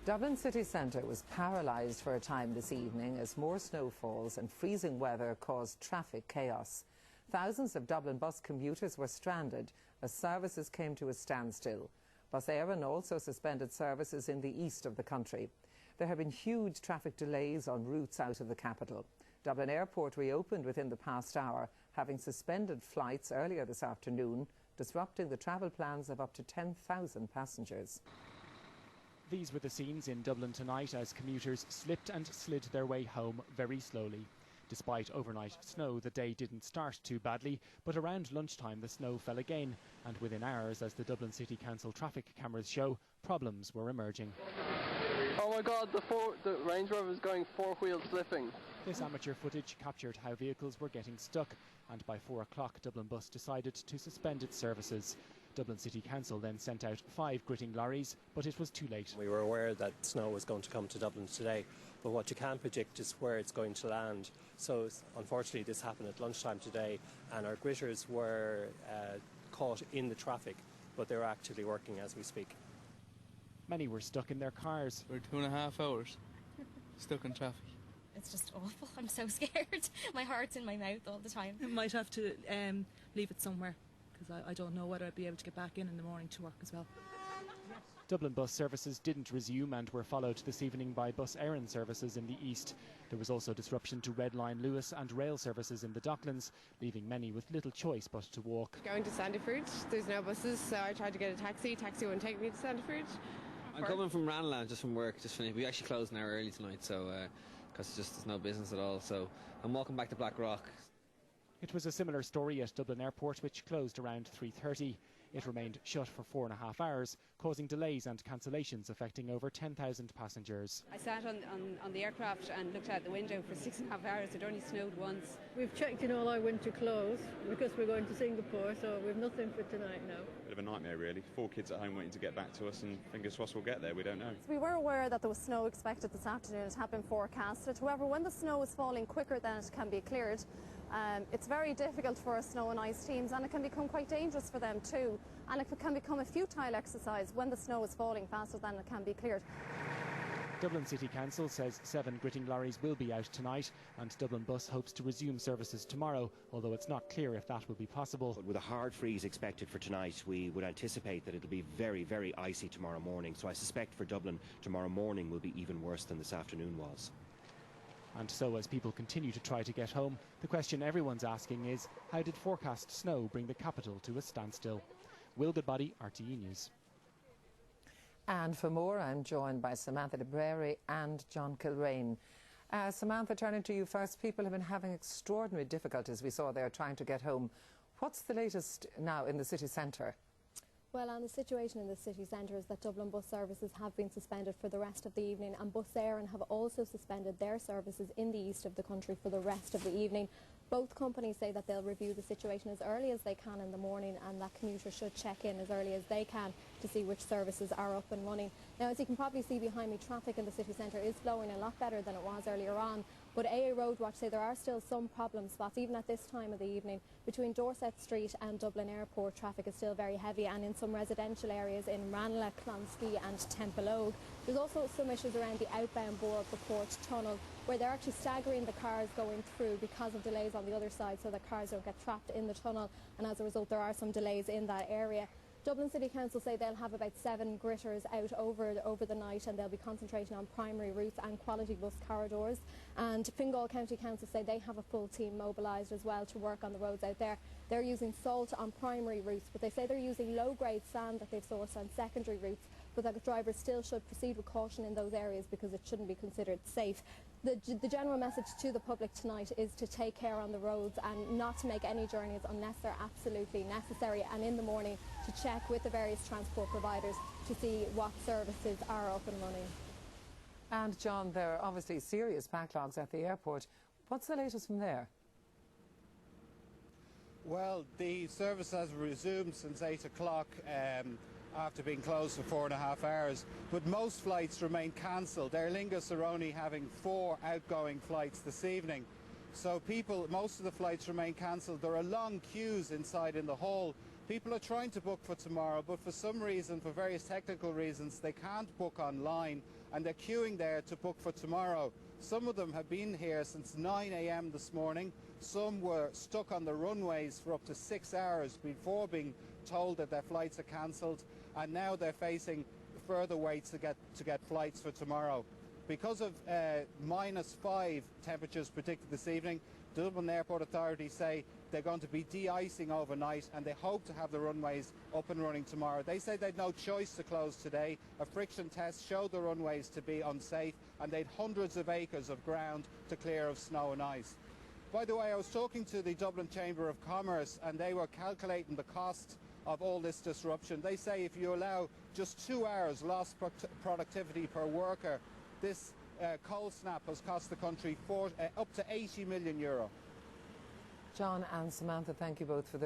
Dublin city centre was paralysed for a time this evening as more snowfalls and freezing weather caused traffic chaos. Thousands of Dublin bus commuters were stranded as services came to a standstill. Bus Éireann also suspended services in the east of the country. There have been huge traffic delays on routes out of the capital. Dublin Airport reopened within the past hour, having suspended flights earlier this afternoon, disrupting the travel plans of up to 10,000 passengers. These were the scenes in Dublin tonight as commuters slipped and slid their way home very slowly. Despite overnight snow, the day didn't start too badly, but around lunchtime the snow fell again, and within hours, as the Dublin City Council traffic cameras show, problems were emerging. Oh my God, the Range Rover is going four-wheel slipping. This amateur footage captured how vehicles were getting stuck, and by 4 o'clock Dublin Bus decided to suspend its services. Dublin City Council then sent out 5 gritting lorries, but it was too late. We were aware that snow was going to come to Dublin today, but what you can't predict is where it's going to land. So unfortunately this happened at lunchtime today, and our gritters were caught in the traffic, but they're actively working as we speak. Many were stuck in their cars. We're 2.5 hours stuck in traffic. It's just awful. I'm so scared. My heart's in my mouth all the time. I might have to leave it somewhere because I don't know whether I'd be able to get back in the morning to work as well. Dublin bus services didn't resume and were followed this evening by Bus Éireann services in the east. There was also disruption to Red Line Lewis and rail services in the Docklands, leaving many with little choice but to walk. Going to Sandyford, there's no buses, so I tried to get a taxi. Taxi wouldn't take me to Sandyford. I'm coming from Ranelagh just from work, just finished. We actually closed an hour early tonight, so because there's no business at all. So I'm walking back to Blackrock. It was a similar story at Dublin Airport, which closed around 3:30. It remained shut for 4.5 hours, causing delays and cancellations affecting over 10,000 passengers. I sat on the aircraft and looked out the window for 6.5 hours. It only snowed once. We've checked in all our winter clothes because we're going to Singapore, so we've nothing for tonight now. Bit of a nightmare really. 4 kids at home waiting to get back to us, and fingers crossed we'll get there, we don't know. We were aware that there was snow expected this afternoon. It had been forecasted. However, when the snow is falling quicker than it can be cleared, it's very difficult for our snow and ice teams, and it can become quite dangerous for them too. And it can become a futile exercise when the snow is falling faster than it can be cleared. Dublin City Council says 7 gritting lorries will be out tonight, and Dublin Bus hopes to resume services tomorrow, although it's not clear if that will be possible. But with a hard freeze expected for tonight, we would anticipate that it'll be very, very icy tomorrow morning. So I suspect for Dublin, tomorrow morning will be even worse than this afternoon was. And so as people continue to try to get home, the question everyone's asking is, how did forecast snow bring the capital to a standstill? Will Goodbody, RTE News. And for more, I'm joined by Samantha DeBrary and John Kilrain. Samantha, turning to you first, people have been having extraordinary difficulties, we saw there, trying to get home. What's the latest now in the city centre? Well, and the situation in the city centre is that Dublin bus services have been suspended for the rest of the evening, and Bus Éireann have also suspended their services in the east of the country for the rest of the evening. Both companies say that they'll review the situation as early as they can in the morning, and that commuters should check in as early as they can to see which services are up and running. Now, as you can probably see behind me, traffic in the city centre is flowing a lot better than it was earlier on. But AA Roadwatch say there are still some problem spots, even at this time of the evening. Between Dorset Street and Dublin Airport, traffic is still very heavy, and in some residential areas in Ranelagh, Clonskeagh and Templeogue. There's also some issues around the outbound Borough Port tunnel, where they're actually staggering the cars going through because of delays on the other side, so that cars don't get trapped in the tunnel, and as a result there are some delays in that area. Dublin City Council say they'll have about 7 gritters out over the night, and they'll be concentrating on primary routes and quality bus corridors. And Fingal County Council say they have a full team mobilised as well to work on the roads out there. They're using salt on primary routes, but they say they're using low-grade sand that they've sourced on secondary routes, but that drivers still should proceed with caution in those areas because it shouldn't be considered safe. The general message to the public tonight is to take care on the roads and not to make any journeys unless they're absolutely necessary, and in the morning to check with the various transport providers to see what services are up and running. And John, there are obviously serious backlogs at the airport. What's the latest from there? Well, the service has resumed since 8 o'clock after being closed for 4.5 hours, but most flights remain cancelled. Aer Lingus are only having 4 outgoing flights this evening. So most of the flights remain cancelled. There are long queues inside in the hall. People are trying to book for tomorrow, but for some reason, for various technical reasons, they can't book online, and they're queuing there to book for tomorrow. Some of them have been here since 9 a.m. this morning. Some were stuck on the runways for up to 6 hours before being told that their flights are cancelled, and now they're facing further waits to get flights for tomorrow. Because of -5 temperatures predicted this evening, Dublin Airport authorities say they're going to be de-icing overnight, and they hope to have the runways up and running tomorrow. They say they'd no choice to close today. A friction test showed the runways to be unsafe, and they'd hundreds of acres of ground to clear of snow and ice. By the way, I was talking to the Dublin Chamber of Commerce, and they were calculating the cost of all this disruption. They say if you allow just 2 hours lost productivity per worker, this cold snap has cost the country up to €80 million. John and Samantha, thank you both for those.